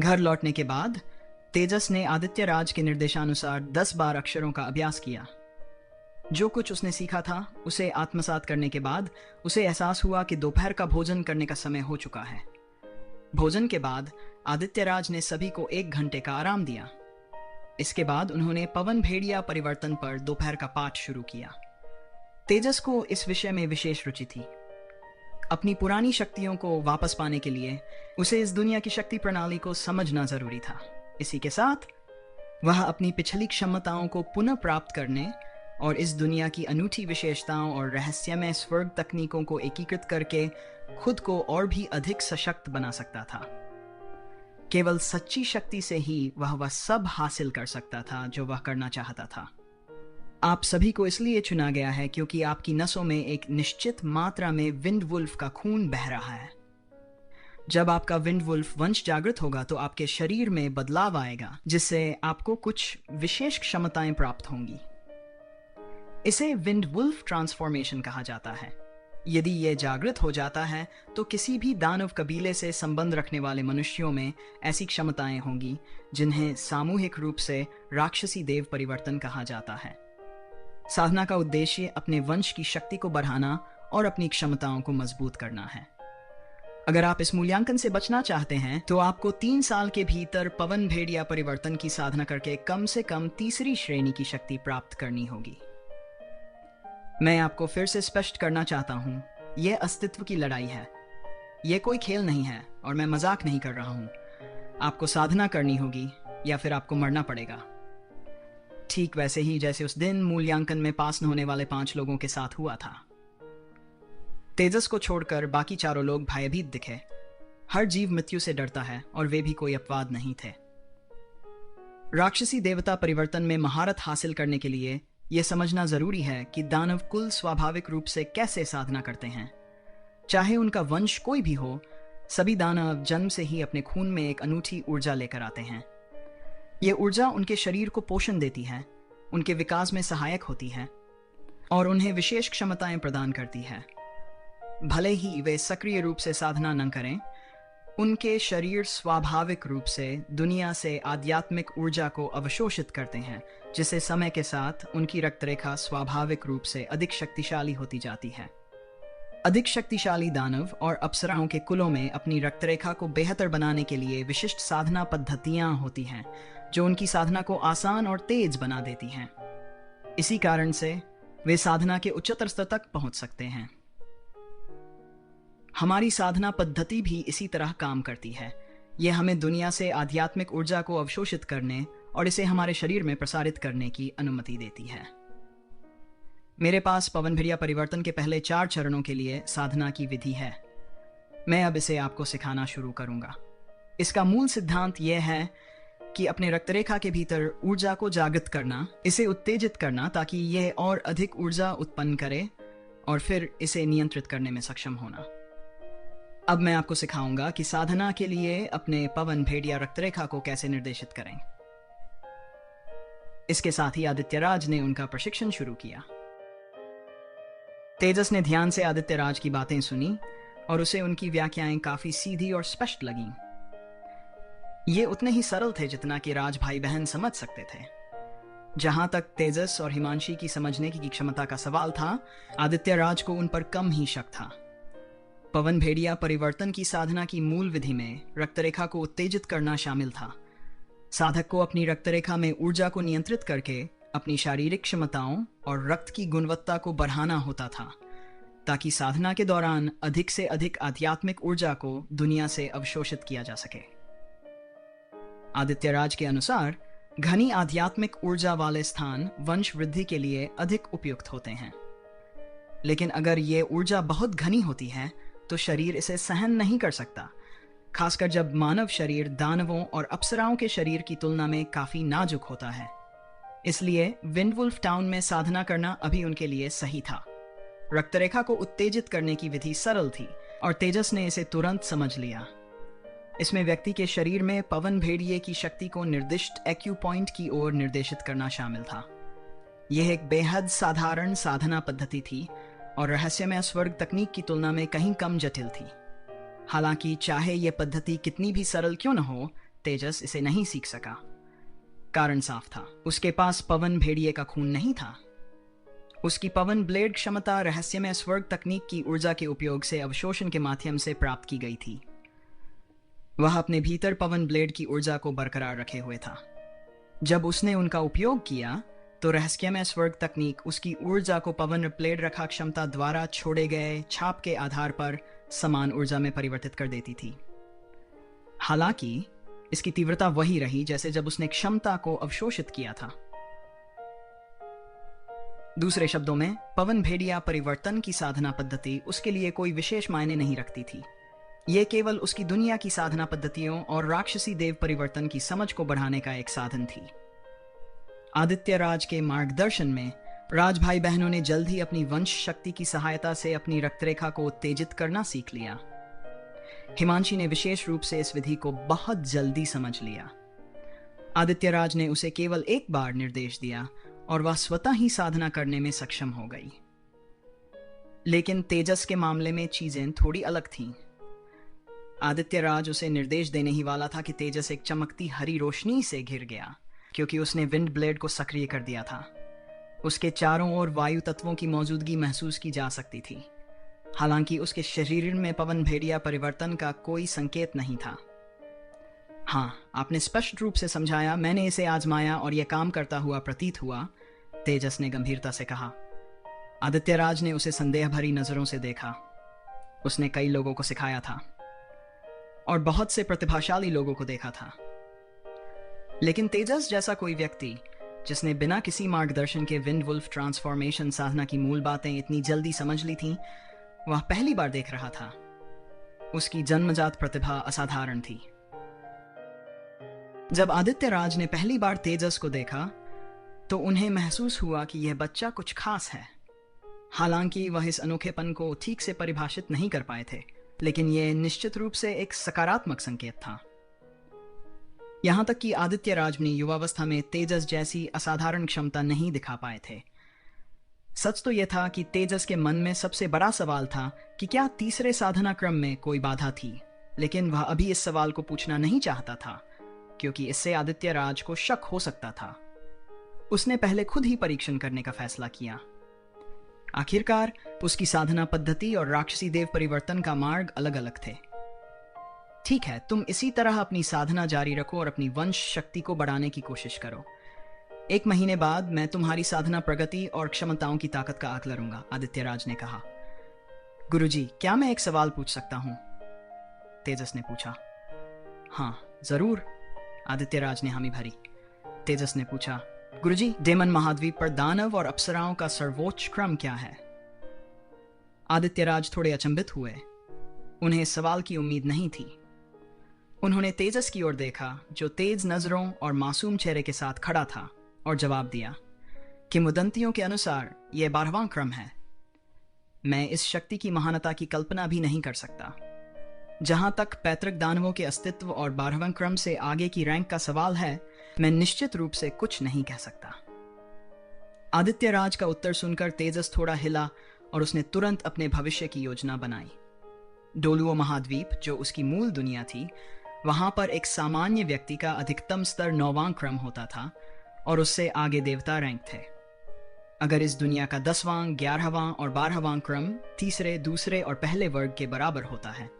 घर लौटने के बाद तेजस ने आदित्य राज के निर्देशानुसार 10 बार अक्षरों का अभ्यास किया। जो कुछ उसने सीखा था उसे आत्मसात करने के बाद उसे एहसास हुआ कि दोपहर का भोजन करने का समय हो चुका है। भोजन के बाद आदित्य राज ने सभी को 1 घंटे का आराम दिया। इसके बाद उन्होंने पवन भेड़िया परिवर्तन पर दोपहर का पाठ शुरू किया। तेजस को इस विषय में विशेष रुचि थी। अपनी पुरानी शक्तियों को वापस पाने के लिए उसे इस दुनिया की शक्ति प्रणाली को समझना जरूरी था। इसी के साथ वह अपनी पिछली क्षमताओं को पुनः प्राप्त करने और इस दुनिया की अनूठी विशेषताओं और रहस्यमय स्वर्ग तकनीकों को एकीकृत करके खुद को और भी अधिक सशक्त बना सकता था। केवल सच्ची शक्ति से ही वह सब हासिल कर सकता था जो वह करना चाहता था। आप सभी को इसलिए चुना गया है क्योंकि आपकी नसों में एक निश्चित मात्रा में विंड वुल्फ का खून बह रहा है। जब आपका विंड वुल्फ वंश जागृत होगा तो आपके शरीर में बदलाव आएगा, जिससे आपको कुछ विशेष क्षमताएं प्राप्त होंगी। इसे विंड वुल्फ ट्रांसफॉर्मेशन कहा जाता है। यदि यह जागृत हो जाता है तो किसी भी दानव कबीले से संबंध रखने वाले मनुष्यों में ऐसी क्षमताएं होंगी जिन्हें सामूहिक रूप से राक्षसी देव परिवर्तन कहा जाता है। साधना का उद्देश्य अपने वंश की शक्ति को बढ़ाना और अपनी क्षमताओं को मजबूत करना है। अगर आप इस मूल्यांकन से बचना चाहते हैं तो आपको 3 साल के भीतर पवन भेड़िया परिवर्तन की साधना करके कम से कम 3री श्रेणी की शक्ति प्राप्त करनी होगी। मैं आपको फिर से स्पष्ट करना चाहता हूं, यह अस्तित्व की लड़ाई है। यह कोई खेल नहीं है और मैं मजाक नहीं कर रहा हूं। आपको साधना करनी होगी या फिर आपको मरना पड़ेगा। ठीक वैसे ही जैसे उस दिन मूल्यांकन में पास न होने वाले 5 लोगों के साथ हुआ था। तेजस को छोड़कर बाकी चारों लोग भयभीत दिखे। हर जीव मृत्यु से डरता है और वे भी कोई अपवाद नहीं थे। राक्षसी देवता परिवर्तन में महारत हासिल करने के लिए यह समझना जरूरी है कि दानव कुल स्वाभाविक रूप से कैसे साधना करते हैं। चाहे उनका वंश कोई भी हो, सभी दानव जन्म से ही अपने खून में एक अनूठी ऊर्जा लेकर आते हैं। यह ऊर्जा उनके शरीर को पोषण देती है, उनके विकास में सहायक होती है और उन्हें विशेष क्षमताएं प्रदान करती है। भले ही वे सक्रिय रूप से साधना न करें, उनके शरीर स्वाभाविक रूप से दुनिया से आध्यात्मिक ऊर्जा को अवशोषित करते हैं, जिससे समय के साथ उनकी रक्तरेखा स्वाभाविक रूप से अधिक शक्तिशाली होती जाती है। अधिक शक्तिशाली दानव और अप्सराओं के कुलों में अपनी रक्तरेखा को बेहतर बनाने के लिए विशिष्ट साधना पद्धतियां होती हैं, जो उनकी साधना को आसान और तेज बना देती हैं। इसी कारण से वे साधना के उच्चतर स्तर तक पहुंच सकते हैं। हमारी साधना पद्धति भी इसी तरह काम करती है। यह हमें दुनिया से आध्यात्मिक ऊर्जा को अवशोषित करने और इसे हमारे शरीर में प्रसारित करने की अनुमति देती है। मेरे पास पवन भेड़िया परिवर्तन के पहले 4 चरणों के लिए साधना की विधि है। मैं अब इसे आपको सिखाना शुरू करूंगा। इसका मूल सिद्धांत यह है कि अपने रक्तरेखा के भीतर ऊर्जा को जागृत करना, इसे उत्तेजित करना ताकि यह और अधिक ऊर्जा उत्पन्न करे और फिर इसे नियंत्रित करने में सक्षम होना। अब मैं आपको सिखाऊंगा कि साधना के लिए अपने पवन भेड़िया रक्तरेखा को कैसे निर्देशित करें। इसके साथ ही आदित्य राज ने उनका प्रशिक्षण शुरू किया। तेजस ने ध्यान से आदित्य राज की बातें सुनी और उसे उनकी व्याख्याएं काफी सीधी और स्पष्ट लगीं। ये उतने ही सरल थे जितना कि राज भाई बहन समझ सकते थे। जहां तक तेजस और हिमांशी की समझने की क्षमता का सवाल था, आदित्य राज को उन पर कम ही शक था। पवन भेड़िया परिवर्तन की साधना की मूल विधि में रक्तरेखा को उत्तेजित करना शामिल था। साधक को अपनी रक्तरेखा में ऊर्जा को नियंत्रित करके अपनी शारीरिक क्षमताओं और रक्त की गुणवत्ता को बढ़ाना होता था, ताकि साधना के दौरान अधिक से अधिक आध्यात्मिक ऊर्जा को दुनिया से अवशोषित किया जा सके। आदित्य राज के अनुसार घनी आध्यात्मिक ऊर्जा वाले स्थान वंश वृद्धि के लिए अधिक उपयुक्त होते हैं। लेकिन अगर ये ऊर्जा बहुत घनी होती है तो शरीर इसे सहन नहीं कर सकता, खासकर जब मानव शरीर दानवों और अप्सराओं के शरीर की तुलना में काफी नाजुक होता है। इसलिए विंडवुल्फ टाउन में साधना करना अभी उनके लिए सही था। रक्तरेखा को उत्तेजित करने की विधि सरल थी और तेजस ने इसे तुरंत समझ लिया। इसमें व्यक्ति के शरीर में पवन भेड़िए की शक्ति को निर्दिष्ट एक्यू पॉइंट की ओर निर्देशित करना शामिल था। यह एक बेहद साधारण साधना पद्धति थी और रहस्यमय स्वर्ग तकनीक की तुलना में कहीं कम जटिल थी। हालांकि चाहे यह पद्धति कितनी भी सरल क्यों न हो, तेजस इसे नहीं सीख सका। कारण साफ था, उसके पास पवन भेड़िए का खून नहीं था। उसकी पवन ब्लेड क्षमता रहस्यमय स्वर्ग तकनीक की ऊर्जा के उपयोग से अवशोषण के माध्यम से प्राप्त की गई थी। वह अपने भीतर पवन ब्लेड की ऊर्जा को बरकरार रखे हुए था। जब उसने उनका उपयोग किया तो रहस्यमय स्वर्ग तकनीक उसकी ऊर्जा को पवन ब्लेड रखा क्षमता द्वारा छोड़े गए छाप के आधार पर समान ऊर्जा में परिवर्तित कर देती थी। हालांकि इसकी तीव्रता वही रही जैसे जब उसने क्षमता को अवशोषित किया था। दूसरे शब्दों में, पवन भेड़िया परिवर्तन की साधना पद्धति उसके लिए कोई विशेष मायने नहीं रखती थी। यह केवल उसकी दुनिया की साधना पद्धतियों और राक्षसी देव परिवर्तन की समझ को बढ़ाने का एक साधन थी। आदित्य राज के मार्गदर्शन में राज भाई बहनों ने जल्द ही अपनी वंश शक्ति की सहायता से अपनी रक्तरेखा को उत्तेजित करना सीख लिया। हिमांशी ने विशेष रूप से इस विधि को बहुत जल्दी समझ लिया। आदित्य राज ने उसे केवल एक बार निर्देश दिया और वह स्वतः ही साधना करने में सक्षम हो गई। लेकिन तेजस के मामले में चीजें थोड़ी अलग थीं। आदित्य राज उसे निर्देश देने ही वाला था कि तेजस एक चमकती हरी रोशनी से घिर गया, क्योंकि उसने विंड ब्लेड को सक्रिय कर दिया था। उसके चारों ओर वायु तत्वों की मौजूदगी महसूस की जा सकती थी, हालांकि उसके शरीर में पवन भेड़िया परिवर्तन का कोई संकेत नहीं था। हाँ, आपने स्पष्ट रूप से समझाया, मैंने इसे आजमाया और यह काम करता हुआ प्रतीत हुआ, तेजस ने गंभीरता से कहा। आदित्य राज ने उसे संदेह भरी नजरों से देखा। उसने कई लोगों को सिखाया था और बहुत से प्रतिभाशाली लोगों को देखा था, लेकिन तेजस जैसा कोई व्यक्ति जिसने बिना किसी मार्गदर्शन के विंड वुल्फ ट्रांसफॉर्मेशन साधना की मूल बातें इतनी जल्दी समझ ली थीं, वह पहली बार देख रहा था। उसकी जन्मजात प्रतिभा असाधारण थी। जब आदित्य राज ने पहली बार तेजस को देखा तो उन्हें महसूस हुआ कि यह बच्चा कुछ खास है। हालांकि वह इस अनोखेपन को ठीक से परिभाषित नहीं कर पाए थे, लेकिन यह निश्चित रूप से एक सकारात्मक संकेत था। यहां तक कि आदित्य राज ने युवावस्था में तेजस जैसी असाधारण क्षमता नहीं दिखा पाए थे। सच तो यह था कि तेजस के मन में सबसे बड़ा सवाल था कि क्या तीसरे साधना क्रम में कोई बाधा थी, लेकिन वह अभी इस सवाल को पूछना नहीं चाहता था, क्योंकि इससे आदित्य राज को शक हो सकता था। उसने पहले खुद ही परीक्षण करने का फैसला किया। आखिरकार उसकी साधना पद्धति और राक्षसी देव परिवर्तन का मार्ग अलग अलग थे। ठीक है, तुम इसी तरह अपनी साधना जारी रखो और अपनी वंश शक्ति को बढ़ाने की कोशिश करो। 1 महीने बाद मैं तुम्हारी साधना प्रगति और क्षमताओं की ताकत का आकलन करूंगा, आदित्य राज ने कहा। गुरुजी, क्या मैं एक सवाल पूछ सकता हूं? तेजस ने पूछा। हाँ जरूर, आदित्य राज ने हामी भरी। तेजस ने पूछा, गुरुजी, डेमन महाद्वीप पर दानव और अप्सराओं का सर्वोच्च क्रम क्या है? आदित्य राज थोड़े अचंभित हुए। उन्हें इस सवाल की उम्मीद नहीं थी। उन्होंने तेजस की ओर देखा, जो तेज नजरों और मासूम चेहरे के साथ खड़ा था, और जवाब दिया, किंवदंतियों के अनुसार यह 12वां क्रम है। मैं इस शक्ति की महानता की कल्पना भी नहीं कर सकता। जहां तक पैतृक दानवों के अस्तित्व और 12वें क्रम से आगे की रैंक का सवाल है, मैं निश्चित रूप से कुछ नहीं कह सकता। आदित्य राज का उत्तर सुनकर तेजस थोड़ा हिला और उसने तुरंत अपने भविष्य की योजना बनाई। डोलुओ महाद्वीप, जो उसकी मूल दुनिया थी, वहां पर एक सामान्य व्यक्ति का अधिकतम स्तर 9वां क्रम होता था और उससे आगे देवता रैंक थे। अगर इस दुनिया का 10वां, 11वां और 12वां क्रम तीसरे, दूसरे और पहले वर्ग के बराबर होता है,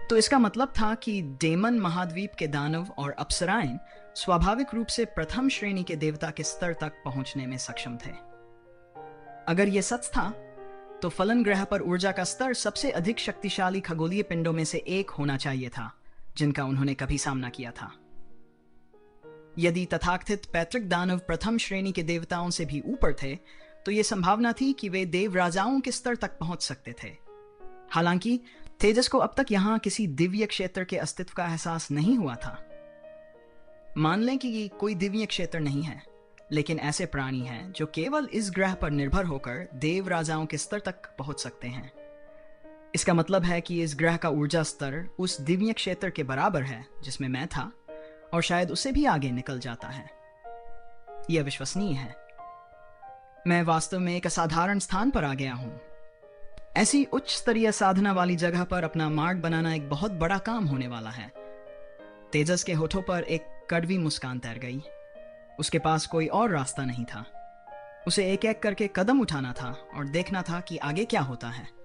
तो इसका मतलब था कि डेमन महाद्वीप के दानव और अप्सराएं स्वाभाविक रूप से प्रथम श्रेणी के देवता के स्तर तक पहुंचने में सक्षम थे। अगर यह सच था, तो फलन ग्रह पर ऊर्जा का स्तर सबसे अधिक शक्तिशाली खगोलीय पिंडों में से एक होना चाहिए था, जिनका उन्होंने कभी सामना किया था। यदि तथाकथित पैतृक दानव प्रथम श्रेणी के देवताओं से भी ऊपर थे, तो यह संभावना थी कि वे देव राजाओं के स्तर तक पहुंच सकते थे। हालांकि तेजस को अब तक यहां किसी दिव्य क्षेत्र के अस्तित्व का एहसास नहीं हुआ था। मान लें कि कोई दिव्य क्षेत्र नहीं है, लेकिन ऐसे प्राणी हैं जो केवल इस ग्रह पर निर्भर होकर देव राजाओं के स्तर तक पहुंच सकते हैं। इसका मतलब है कि इस ग्रह का ऊर्जा स्तर उस दिव्य क्षेत्र के बराबर है जिसमें मैं था, और शायद उससे भी आगे निकल जाता है। यह विश्वसनीय है। मैं वास्तव में एक असाधारण स्थान पर आ गया हूं। ऐसी उच्च स्तरीय साधना वाली जगह पर अपना मार्ग बनाना एक बहुत बड़ा काम होने वाला है। तेजस के होठों पर एक कड़वी मुस्कान तैर गई। उसके पास कोई और रास्ता नहीं था। उसे एक एक करके कदम उठाना था और देखना था कि आगे क्या होता है।